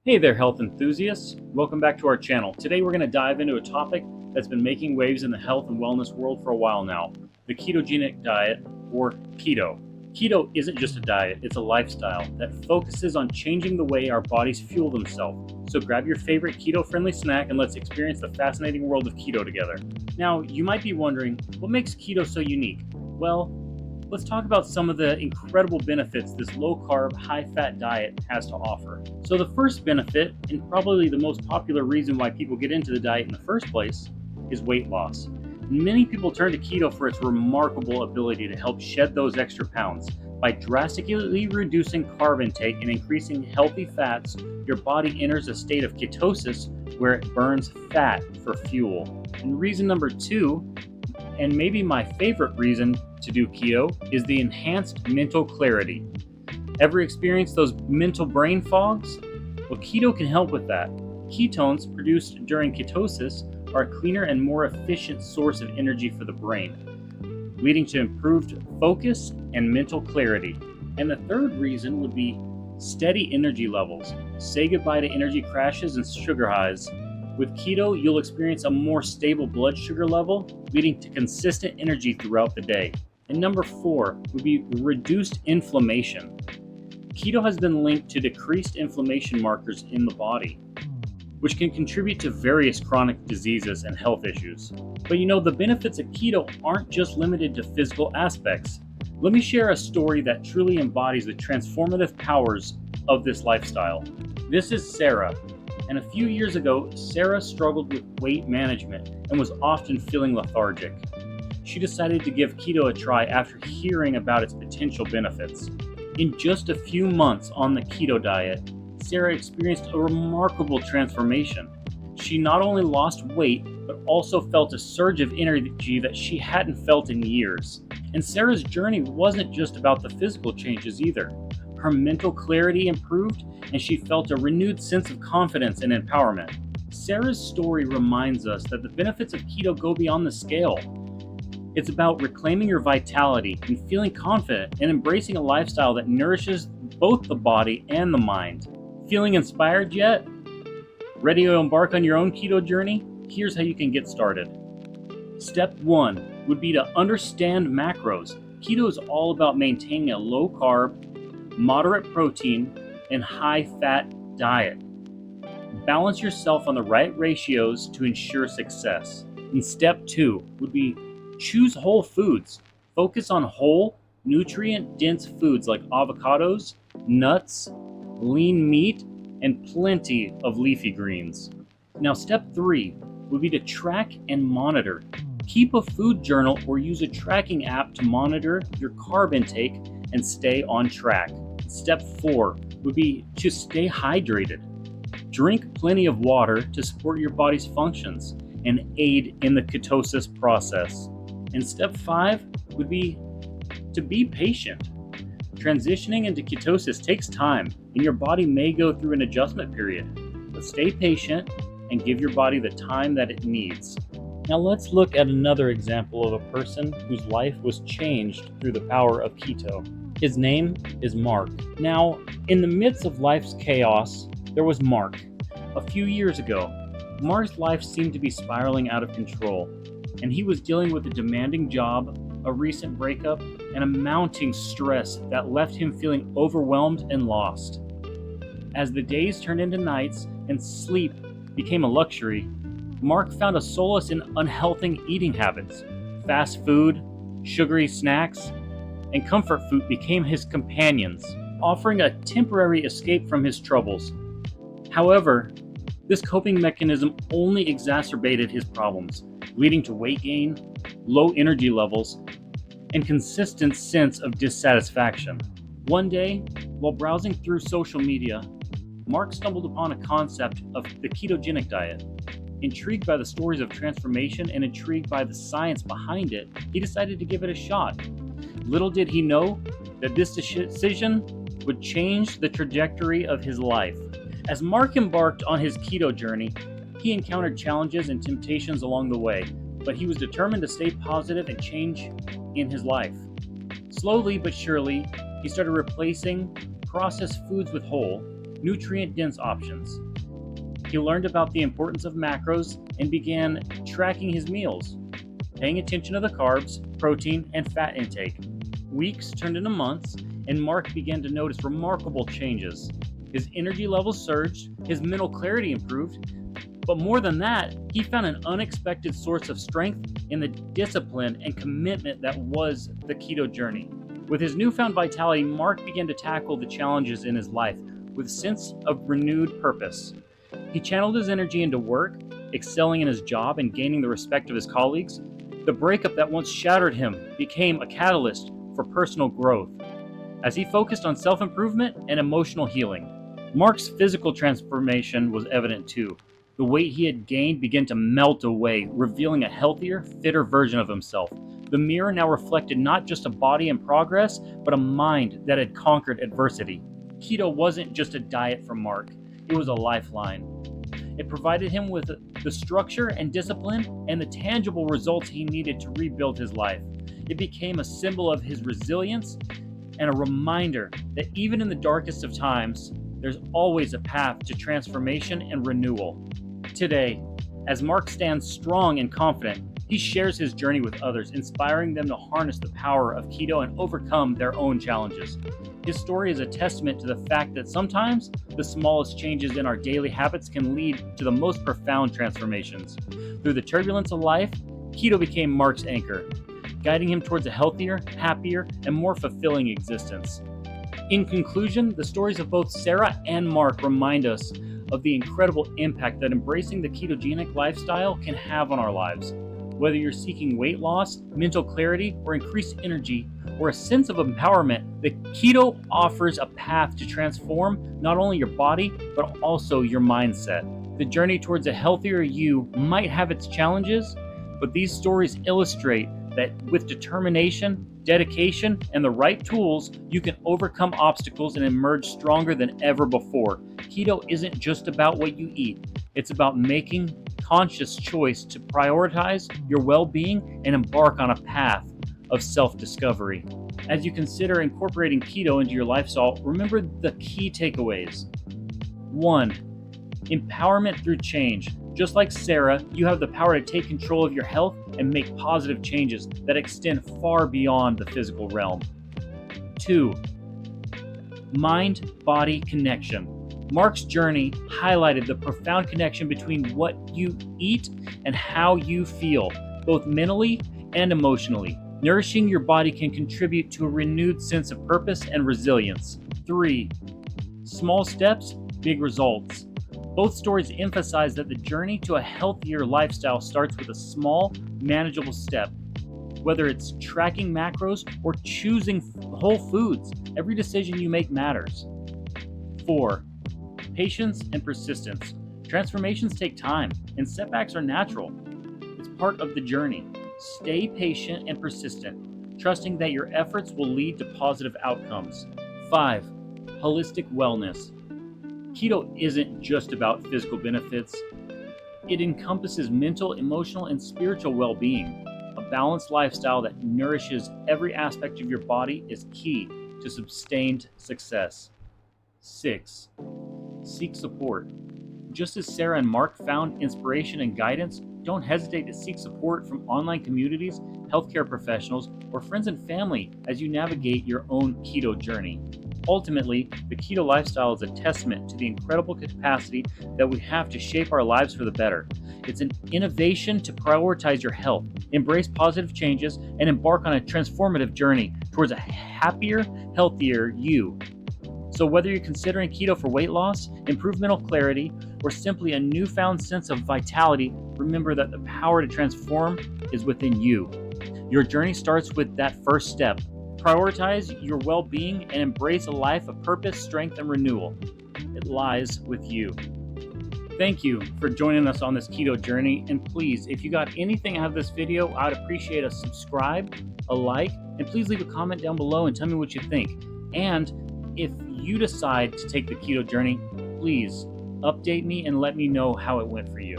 Hey there, health enthusiasts. Welcome back to our channel. Today we're going to dive into a topic that's been making waves in the health and wellness world for a while now, the ketogenic diet, or keto. Keto isn't just a diet, it's a lifestyle that focuses on changing the way our bodies fuel themselves. So grab your favorite keto-friendly snack and let's experience the fascinating world of keto together. Now, you might be wondering, what makes keto so unique? Well, let's talk about some of the incredible benefits this low-carb, high-fat diet has to offer. So the first benefit, and probably the most popular reason why people get into the diet in the first place, is weight loss. Many people turn to keto for its remarkable ability to help shed those extra pounds. By drastically reducing carb intake and increasing healthy fats, your body enters a state of ketosis where it burns fat for fuel. And reason number two, and maybe my favorite reason to do keto, is the enhanced mental clarity. Ever experienced those mental brain fogs? Well, keto can help with that. Ketones produced during ketosis are a cleaner and more efficient source of energy for the brain, leading to improved focus and mental clarity. And the third reason would be steady energy levels. Say goodbye to energy crashes and sugar highs. With keto, you'll experience a more stable blood sugar level, leading to consistent energy throughout the day. And number four would be reduced inflammation. Keto has been linked to decreased inflammation markers in the body, which can contribute to various chronic diseases and health issues. But the benefits of keto aren't just limited to physical aspects. Let me share a story that truly embodies the transformative powers of this lifestyle. This is Sarah. And a few years ago, Sarah struggled with weight management and was often feeling lethargic. She decided to give keto a try after hearing about its potential benefits. In just a few months on the keto diet, Sarah experienced a remarkable transformation. She not only lost weight, but also felt a surge of energy that she hadn't felt in years. And Sarah's journey wasn't just about the physical changes either. Her mental clarity improved, and she felt a renewed sense of confidence and empowerment. Sarah's story reminds us that the benefits of keto go beyond the scale. It's about reclaiming your vitality and feeling confident and embracing a lifestyle that nourishes both the body and the mind. Feeling inspired yet? Ready to embark on your own keto journey? Here's how you can get started. Step 1 would be to understand macros. Keto is all about maintaining a low carb, moderate protein, and high fat diet. Balance yourself on the right ratios to ensure success. And step 2 would be choose whole foods. Focus on whole, nutrient-dense foods like avocados, nuts, lean meat, and plenty of leafy greens. Now, step 3 would be to track and monitor. Keep a food journal or use a tracking app to monitor your carb intake and stay on track. Step 4 would be to stay hydrated. Drink plenty of water to support your body's functions and aid in the ketosis process. And step 5 would be to be patient. Transitioning into ketosis takes time, and your body may go through an adjustment period. But stay patient and give your body the time that it needs. Now let's look at another example of a person whose life was changed through the power of keto. His name is Mark. Now, in the midst of life's chaos, there was Mark. A few years ago, Mark's life seemed to be spiraling out of control, and he was dealing with a demanding job, a recent breakup, and a mounting stress that left him feeling overwhelmed and lost. As the days turned into nights and sleep became a luxury, Mark found a solace in unhealthy eating habits. Fast food, sugary snacks, and comfort food became his companions, offering a temporary escape from his troubles. However, this coping mechanism only exacerbated his problems, leading to weight gain, low energy levels, and consistent sense of dissatisfaction. One day, while browsing through social media, Mark stumbled upon a concept of the ketogenic diet. Intrigued by the stories of transformation and intrigued by the science behind it, he decided to give it a shot. Little did he know that this decision would change the trajectory of his life. As Mark embarked on his keto journey, he encountered challenges and temptations along the way, but he was determined to stay positive and change in his life. Slowly but surely, he started replacing processed foods with whole, nutrient-dense options. He learned about the importance of macros and began tracking his meals, paying attention to the carbs, protein, and fat intake. Weeks turned into months, and Mark began to notice remarkable changes. His energy levels surged, his mental clarity improved, but more than that, he found an unexpected source of strength in the discipline and commitment that was the keto journey. With his newfound vitality, Mark began to tackle the challenges in his life with a sense of renewed purpose. He channeled his energy into work, excelling in his job and gaining the respect of his colleagues. The breakup that once shattered him became a catalyst for personal growth as he focused on self-improvement and emotional healing. Mark's physical transformation was evident too. The weight he had gained began to melt away, revealing a healthier, fitter version of himself. The mirror now reflected not just a body in progress, but a mind that had conquered adversity. Keto wasn't just a diet for Mark, it was a lifeline. It provided him with the structure and discipline and the tangible results he needed to rebuild his life. It became a symbol of his resilience and a reminder that even in the darkest of times, there's always a path to transformation and renewal. Today, as Mark stands strong and confident, he shares his journey with others, inspiring them to harness the power of keto and overcome their own challenges. His story is a testament to the fact that sometimes the smallest changes in our daily habits can lead to the most profound transformations. Through the turbulence of life, keto became Mark's anchor, guiding him towards a healthier, happier, and more fulfilling existence. In conclusion, the stories of both Sarah and Mark remind us of the incredible impact that embracing the ketogenic lifestyle can have on our lives. Whether you're seeking weight loss, mental clarity, or increased energy, or a sense of empowerment, the keto offers a path to transform not only your body, but also your mindset. The journey towards a healthier you might have its challenges, but these stories illustrate that with determination, dedication, and the right tools, you can overcome obstacles and emerge stronger than ever before. Keto isn't just about what you eat. It's about making conscious choice to prioritize your well-being and embark on a path of self-discovery. As you consider incorporating keto into your lifestyle, remember the key takeaways. 1. Empowerment through change. Just like Sarah, you have the power to take control of your health and make positive changes that extend far beyond the physical realm. 2. Mind-body connection. Mark's journey highlighted the profound connection between what you eat and how you feel, both mentally and emotionally. Nourishing your body can contribute to a renewed sense of purpose and resilience. 3. Small steps, big results. Both stories emphasize that the journey to a healthier lifestyle starts with a small, manageable step. Whether it's tracking macros or choosing whole foods, every decision you make matters. 4. Patience and persistence. Transformations take time, and setbacks are natural. It's part of the journey. Stay patient and persistent, trusting that your efforts will lead to positive outcomes. 5. Holistic wellness. Keto isn't just about physical benefits. It encompasses mental, emotional, and spiritual well-being. A balanced lifestyle that nourishes every aspect of your body is key to sustained success. 6. Seek support. Just as Sarah and Mark found inspiration and guidance, don't hesitate to seek support from online communities, healthcare professionals, or friends and family as you navigate your own keto journey. Ultimately, the keto lifestyle is a testament to the incredible capacity that we have to shape our lives for the better. It's an innovation to prioritize your health, embrace positive changes, and embark on a transformative journey towards a happier, healthier you. So whether you're considering keto for weight loss, improved mental clarity, or simply a newfound sense of vitality, remember that the power to transform is within you. Your journey starts with that first step. Prioritize your well-being and embrace a life of purpose, strength, and renewal. It lies with you. Thank you for joining us on this keto journey. And please, if you got anything out of this video, I'd appreciate a subscribe, a like, and please leave a comment down below and tell me what you think. And if you decide to take the keto journey, please update me and let me know how it went for you.